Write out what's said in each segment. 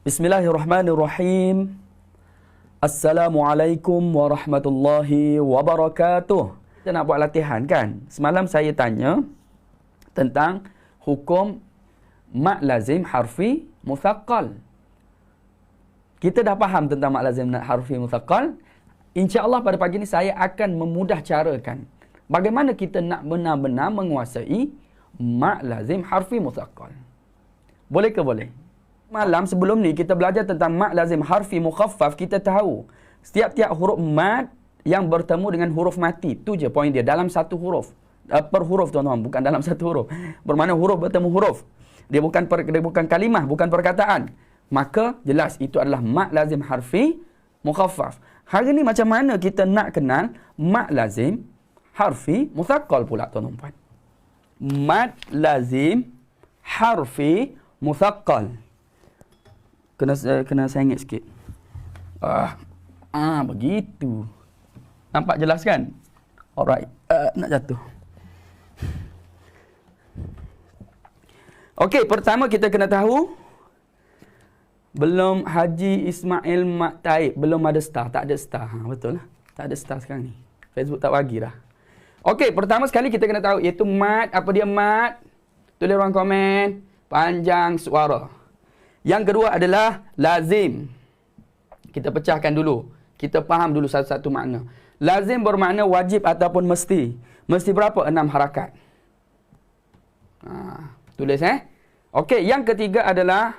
Bismillahirrahmanirrahim. Assalamualaikum warahmatullahi wabarakatuh. Kita nak buat latihan kan? Semalam saya tanya tentang hukum mak lazim harfi muthaqqal. Kita dah faham tentang mak lazim harfi muthaqqal. InsyaAllah pada pagi ni saya akan memudah carakan bagaimana kita nak benar-benar menguasai mak lazim harfi muthaqqal. Boleh ke boleh? Malam sebelum ni kita belajar tentang mak lazim harfi mukhaffaf. Kita tahu setiap-tiap huruf mad yang bertemu dengan huruf mati. Tu je poin dia. Dalam satu huruf. Per huruf tuan-tuan. Bukan dalam satu huruf. Bermakna huruf bertemu huruf. Dia bukan kalimah. Bukan perkataan. Maka jelas itu adalah mak lazim harfi mukhaffaf. Hari ni macam mana kita nak kenal mak lazim harfi muthaqqal pula tuan-tuan. Mad lazim harfi muthaqqal. Kena sengit sikit. Begitu. Nampak jelas kan? Alright. Nak jatuh. Okey, pertama kita kena tahu belum Haji Ismail Mak Taib, belum ada star, tak ada star. Betul lah. Tak ada star sekarang ni. Facebook tak bagi dah. Okey, pertama sekali kita kena tahu iaitu mad. Apa dia mad? Tulis ruang komen. Panjang suara. Yang kedua adalah lazim. Kita pecahkan dulu. Kita faham dulu satu-satu makna. Lazim bermakna wajib ataupun mesti. Mesti berapa? 6 harakat. Tulis Okey, yang ketiga adalah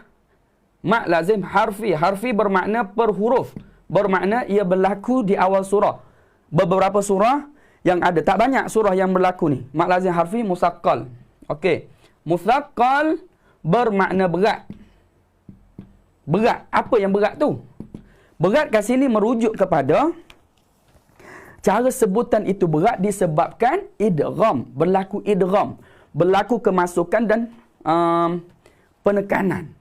mak lazim harfi. Harfi bermakna per huruf. Bermakna ia berlaku di awal surah. Beberapa surah yang ada. Tak banyak surah yang berlaku ni. Mak lazim harfi muthaqqal. Okey. Muthaqqal bermakna berat. Berat. Apa yang berat tu? Berat kat sini merujuk kepada cara sebutan itu berat disebabkan idgham. Berlaku idgham. Berlaku kemasukan dan penekanan.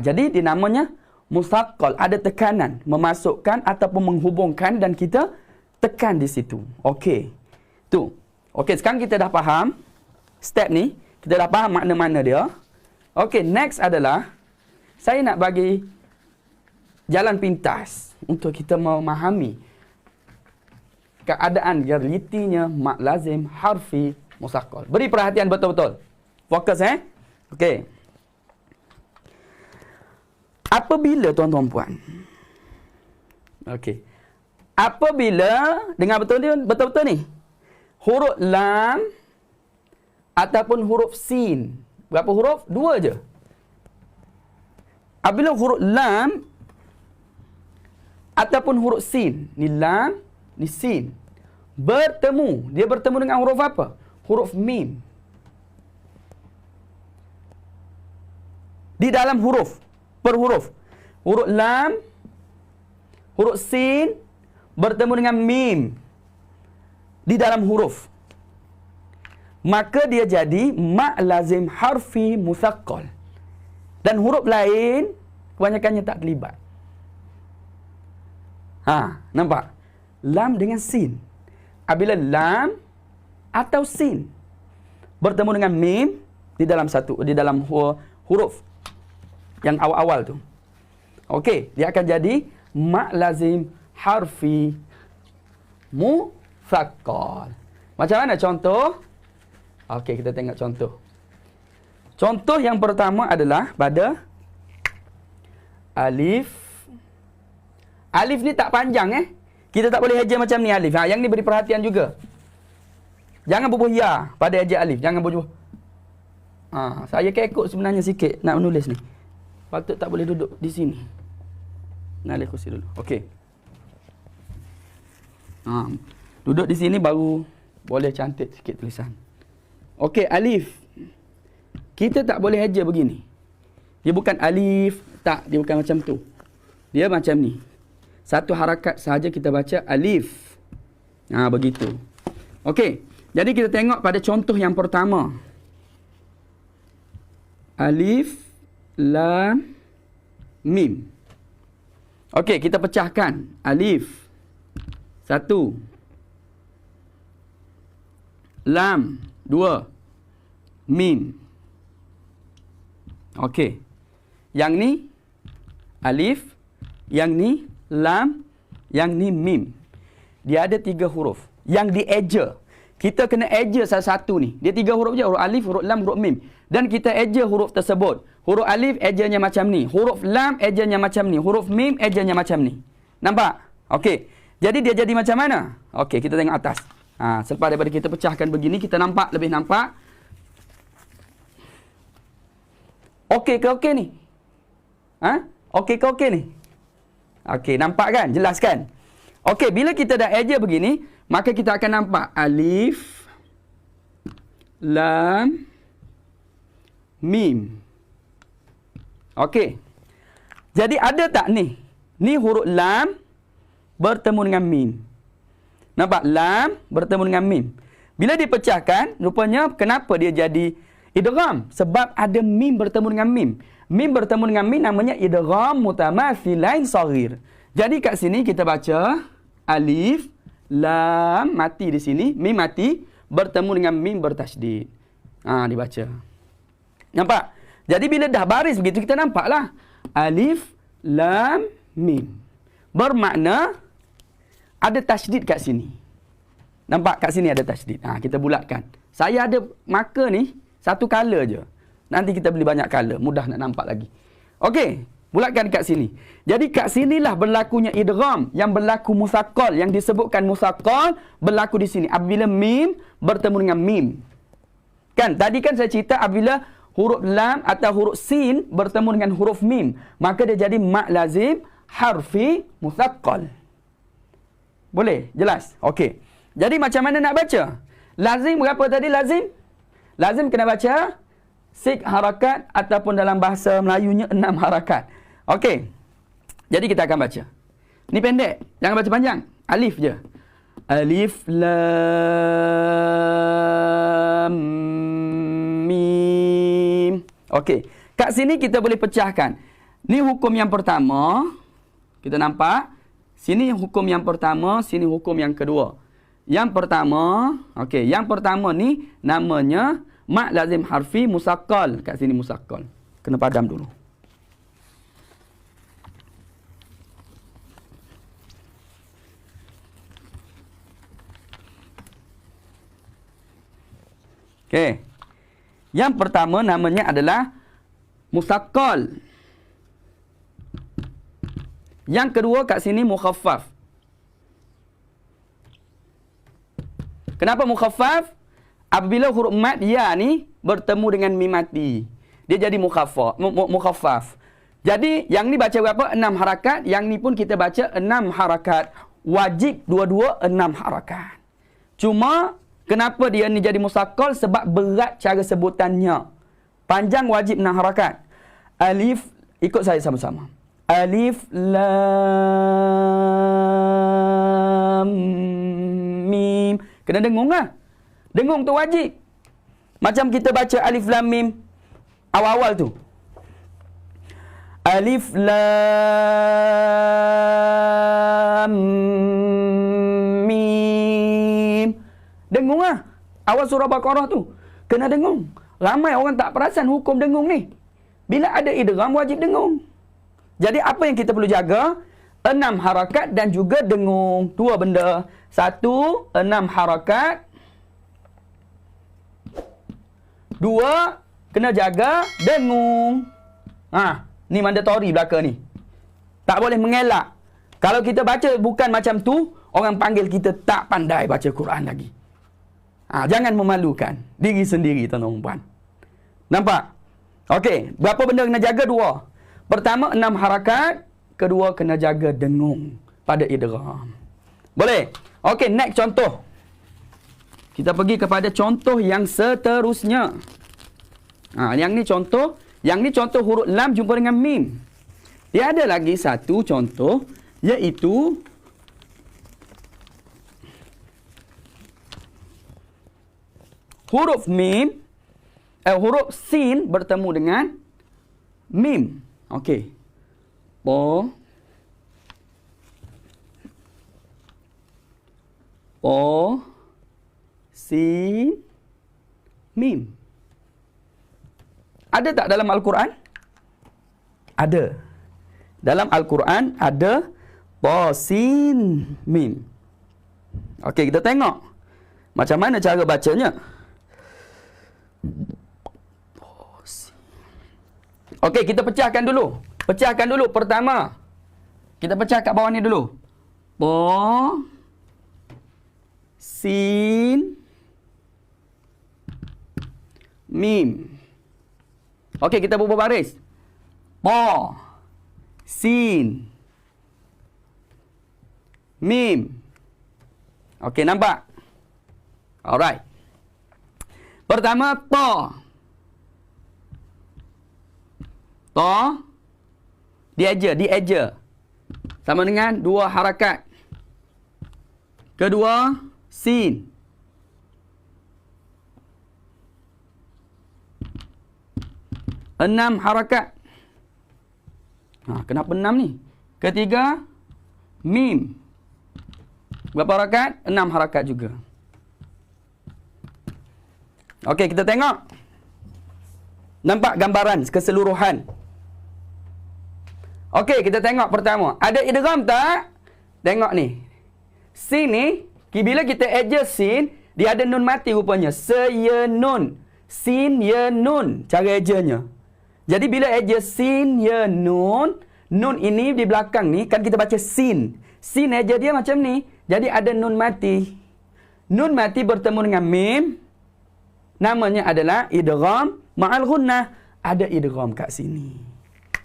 Jadi dinamanya muthaqqal. Ada tekanan. Memasukkan ataupun menghubungkan dan kita tekan di situ. Okey. Tu. Okey, sekarang kita dah faham step ni. Kita dah faham makna-makna dia. Okey, next adalah saya nak bagi jalan pintas untuk kita memahami keadaan realitinya mak lazim harfi muthaqqal. Beri perhatian betul-betul. Fokus Okey. Apabila tuan-tuan puan. Okey. Apabila dengar betul-betul ni. Huruf lam ataupun huruf sin. Berapa huruf? 2 je. Apabila huruf lam ataupun huruf sin, ni lam, ni sin, bertemu. Dia bertemu dengan huruf apa? Huruf mim. Di dalam huruf, per huruf. Huruf lam, huruf sin, bertemu dengan mim. Di dalam huruf. Maka dia jadi mak lazim harfi muthaqqal. Dan huruf lain, kebanyakannya tak terlibat. Nampak? Lam dengan sin. Apabila lam atau sin bertemu dengan mim di dalam huruf yang awal-awal tu. Okey, dia akan jadi mak lazim harfi muthaqqal. Macam mana contoh? Okey, kita tengok contoh. Contoh yang pertama adalah pada alif. Alif ni tak panjang Kita tak boleh eja macam ni alif. Yang ni beri perhatian juga. Jangan berbuih ya pada eja alif. Jangan berbuih. Saya kekok sebenarnya sikit nak menulis ni. Patut tak boleh duduk di sini. Nak alih kursi dulu. Okey. Duduk di sini baru boleh cantik sikit tulisan. Okey, alif. Kita tak boleh eja begini. Dia bukan alif. Tak, dia bukan macam tu. Dia macam ni. Satu harakat sahaja kita baca alif. Begitu. Okey. Jadi kita tengok pada contoh yang pertama. Alif, lam, mim. Okey, kita pecahkan. Alif. 1. Lam. 2. Mim. Okey. Yang ni alif, yang ni lam, yang ni mim. Dia ada 3 huruf yang dieja. Kita kena eja salah satu ni. Dia 3 huruf je, huruf alif, huruf lam, huruf mim. Dan kita eja huruf tersebut. Huruf alif ejanya macam ni, huruf lam ejanya macam ni, huruf mim ejanya macam ni. Nampak? Okey. Jadi dia jadi macam mana? Okey, kita tengok atas. Selepas daripada kita pecahkan begini, kita nampak, lebih nampak. Okey ke okey ni? Okey ke okey ni? Okey, nampak kan? Jelas kan? Okey, bila kita dah eja begini, maka kita akan nampak alif, lam, mim. Okey. Jadi ada tak ni? Ni huruf lam bertemu dengan mim. Nampak? Lam bertemu dengan mim. Bila dipecahkan, rupanya kenapa dia jadi idgham? Sebab ada mim bertemu dengan mim. Mim bertemu dengan mim namanya idgham mutamathilain saghir. Jadi kat sini kita baca alif, lam mati di sini, mim mati bertemu dengan mim bertasydid. Dibaca. Nampak? Jadi bila dah baris begitu, kita nampaklah alif, lam, mim. Bermakna ada tasydid kat sini. Nampak? Kat sini ada tasydid. Kita bulatkan. Saya ada marker ni satu color je. Nanti kita beli banyak color, mudah nak nampak lagi. Okey, bulatkan kat sini. Jadi kat sinilah berlakunya idgham yang berlaku musaqqal, yang disebutkan musaqqal berlaku di sini apabila mim bertemu dengan mim. Kan tadi kan saya cerita apabila huruf lam atau huruf sin bertemu dengan huruf mim, maka dia jadi mak lazim harfi musaqqal. Boleh? Jelas? Okey. Jadi macam mana nak baca? Lazim berapa tadi lazim? Lazim kena baca 6 harakat ataupun dalam bahasa Melayunya 6 harakat. Okey. Jadi kita akan baca. Ni pendek, jangan baca panjang. Alif je. Alif lam mim. Okey. Kat sini kita boleh pecahkan. Ni hukum yang pertama. Kita nampak. Sini hukum yang pertama, sini hukum yang kedua. Yang pertama, okey, yang pertama ni namanya mak lazim harfi musaqqal. Kat sini musaqqal. Kena padam dulu. Okey. Yang pertama namanya adalah musaqqal. Yang kedua kat sini mukhaffaf. Kenapa mukhaffaf? Apabila huruf mad ya ni bertemu dengan mim mati, dia jadi mukhaffaf. Jadi yang ni baca berapa? 6 harakat. Yang ni pun kita baca 6 harakat. Wajib dua-dua 6 harakat. Cuma kenapa dia ni jadi musaqqal? Sebab berat cara sebutannya. Panjang wajib 6 harakat. Alif, ikut saya sama-sama. Alif lam mim. Kena dengung lah. Dengung tu wajib. Macam kita baca alif lam mim awal-awal tu. Alif lam mim. Dengung lah. Awal surah Baqarah tu. Kena dengung. Ramai orang tak perasan hukum dengung ni. Bila ada idgham wajib dengung. Jadi apa yang kita perlu jaga? 6 harakat dan juga dengung. 2 benda. 1, 6 harakat. 2, kena jaga dengung. Ni mandatori belaka ni. Tak boleh mengelak. Kalau kita baca bukan macam tu, orang panggil kita tak pandai baca Quran lagi. Jangan memalukan diri sendiri, tuan-tuan puan. Nampak? Okey, berapa benda kena jaga? 2. Pertama 6 harakat, kedua kena jaga dengung pada idgham. Boleh? Okey, next contoh. Kita pergi kepada contoh yang seterusnya. Yang ni contoh huruf lam jumpa dengan mim. Dia ada lagi satu contoh, iaitu huruf mim, huruf sin bertemu dengan mim. Okey. Sin, mim. Ada tak dalam Al-Quran? Ada. Dalam Al-Quran ada ta, sin, mim. Okey, kita tengok macam mana cara bacanya. Okey, kita pecahkan dulu. Pecahkan dulu pertama. Kita pecah kat bawah ni dulu. Ta, sin, mim. Okey, kita bubuh baris. Ta, sin, mim. Okey, nampak? Alright. Pertama, ta. Ta, dieja. Sama dengan 2 harakat. Kedua, sin. Enam harakat. Kenapa 6 ni? Ketiga, mim. Berapa harakat? 6 harakat juga. Okey, kita tengok. Nampak gambaran keseluruhan. Okey, kita tengok pertama. Ada idgham tak? Tengok ni. Sin ni, bila kita adjust sin, dia ada nun mati rupanya. Se-ye-nun. Sin, ye, nun. Cara adjustnya. Jadi bila adjust sin, ye, nun. Nun ini di belakang ni, kan kita baca sin. Sin adjust dia macam ni. Jadi ada nun mati. Nun mati bertemu dengan mim. Namanya adalah idgham ma'al ghunnah. Ada idgham kat sini.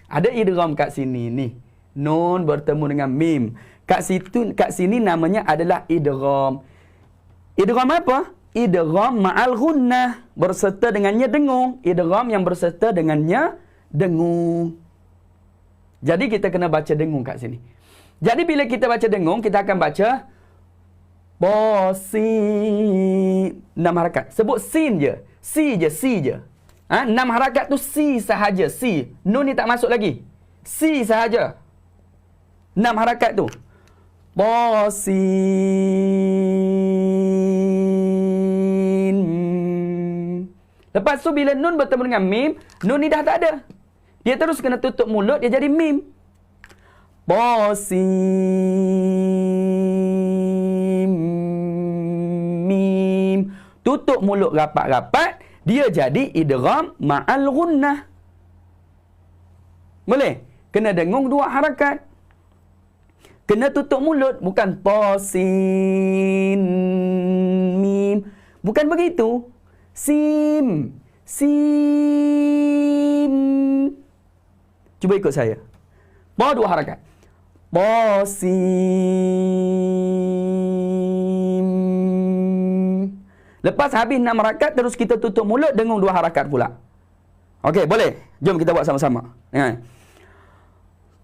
Ada idgham kat sini ni. Nun bertemu dengan mim. Kat sini namanya adalah idgham. Idgham apa? Idgham ma'al ghunnah. Berserta dengannya dengung. Idgham yang berserta dengannya dengung. Jadi kita kena baca dengung kat sini. Jadi bila kita baca dengung, kita akan baca sin. 6 harakat. Sebut sin je. Si je. 6 harakat tu si sahaja. Si. Nun ni tak masuk lagi. Si sahaja. 6 harakat tu. Sin. Lepas tu bila nun bertemu dengan mim, nun ni dah tak ada. Dia terus kena tutup mulut, dia jadi mim. Sin. Mim. Tutup mulut rapat-rapat. Dia jadi idgham ma'al ghunnah. Boleh? Kena dengung 2 harakat. Kena tutup mulut. Bukan ta, sin, mim. Bukan begitu. Sim. Sim. Cuba ikut saya. Ta 2 harakat. Ta, sim. Lepas habis 6 harakat, terus kita tutup mulut, dengung 2 harakat pula. Okey, boleh? Jom kita buat sama-sama.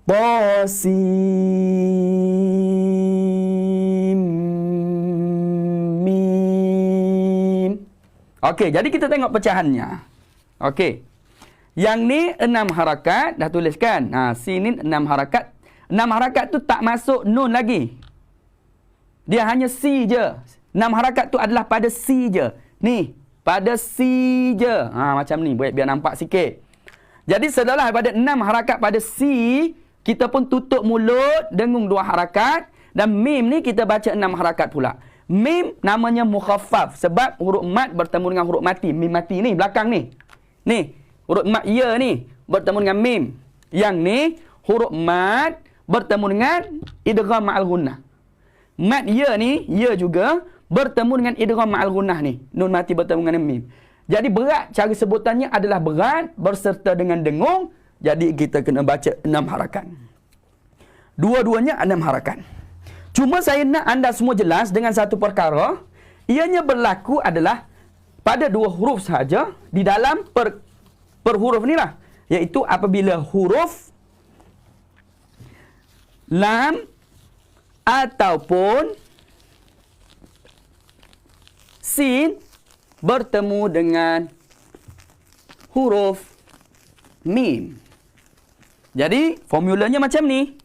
Ta, sin, mim. Okey, jadi kita tengok pecahannya. Okey. Yang ni 6 harakat, dah tuliskan. Sin ni 6 harakat. 6 harakat tu tak masuk nun lagi. Dia hanya si je. 6 harakat tu adalah pada si je. Ni, pada si je. Macam ni, biar nampak sikit. Jadi setelah pada 6 harakat pada si, kita pun tutup mulut, dengung 2 harakat. Dan mim ni kita baca 6 harakat pula. Mim namanya mukhaffaf. Sebab huruf mat bertemu dengan huruf mati. Mim mati ni, belakang ni. Ni, huruf mat ya ni, bertemu dengan mim. Yang ni, huruf mat bertemu dengan idgham ma'al ghunnah. Mat ya ni, ya juga bertemu dengan idgham ma'al ghunnah ni. Nun mati bertemu dengan mim. Jadi berat, cara sebutannya adalah berat berserta dengan dengung. Jadi kita kena baca 6 harakat. Dua-duanya 6 harakat. Cuma saya nak anda semua jelas dengan satu perkara. Ianya berlaku adalah pada 2 huruf sahaja di dalam per huruf ni lah. Iaitu apabila huruf lam ataupun sin bertemu dengan huruf mim. Jadi formulanya macam ni.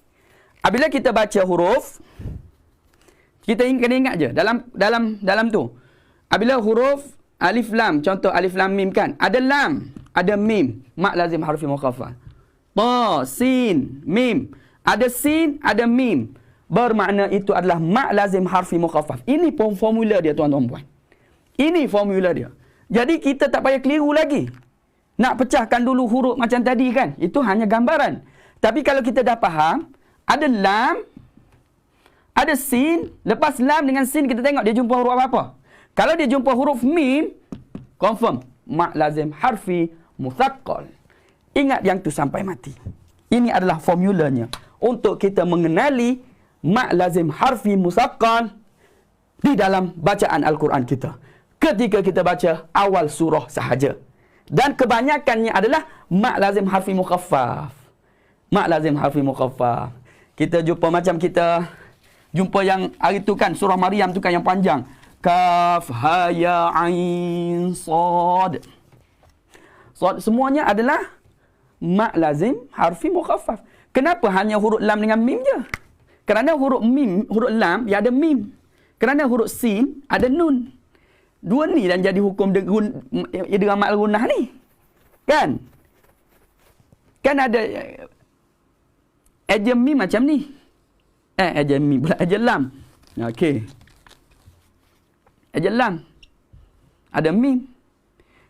Apabila kita baca huruf, kita kena ingat je dalam tu. Apabila huruf alif lam, contoh alif lam mim kan, ada lam, ada mim, mak lazim harfi mukhaffaf. Ta, sin, mim. Ada sin, ada mim. Bermakna itu adalah mak lazim harfi mukhaffaf. Ini formula dia tuan-tuan puan. Ini formula dia. Jadi kita tak payah keliru lagi. Nak pecahkan dulu huruf macam tadi kan. Itu hanya gambaran. Tapi kalau kita dah faham, ada lam, ada sin. Lepas lam dengan sin kita tengok dia jumpa huruf apa-apa. Kalau dia jumpa huruf mim, confirm. Mak lazim harfi muthaqqal. Ingat yang tu sampai mati. Ini adalah formulanya. Untuk kita mengenali mak lazim harfi musaqqal di dalam bacaan Al-Quran kita. Ketika kita baca awal surah sahaja. Dan kebanyakannya adalah mak lazim harfi mukhaffaf. Mak lazim harfi mukhaffaf. Kita jumpa macam kita jumpa yang hari tu kan surah Maryam tu kan yang panjang. Kaf ha ya ain sad. Sad semuanya adalah mak lazim harfi mukhaffaf. Kenapa hanya huruf lam dengan mim je? Kerana huruf mim, huruf lam, dia ada mim. Kerana huruf sin, ada nun. Dua ni dan jadi hukum idgham al-gunnah ni. Kan? Kan ada ejem mim macam ni. Ejem mim pula, ejem lam. Okey. Ejem lam. Ada mim.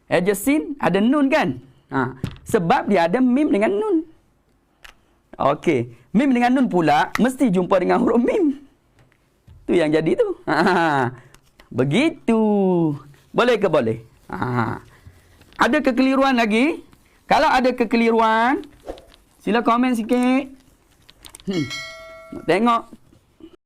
Ejem sin, ada nun kan? Sebab dia ada mim dengan nun. Okey. Mim dengan nun pula mesti jumpa dengan huruf mim. Tu yang jadi tu. Begitu. Boleh ke boleh? Ada kekeliruan lagi? Kalau ada kekeliruan, sila komen sikit. Nak tengok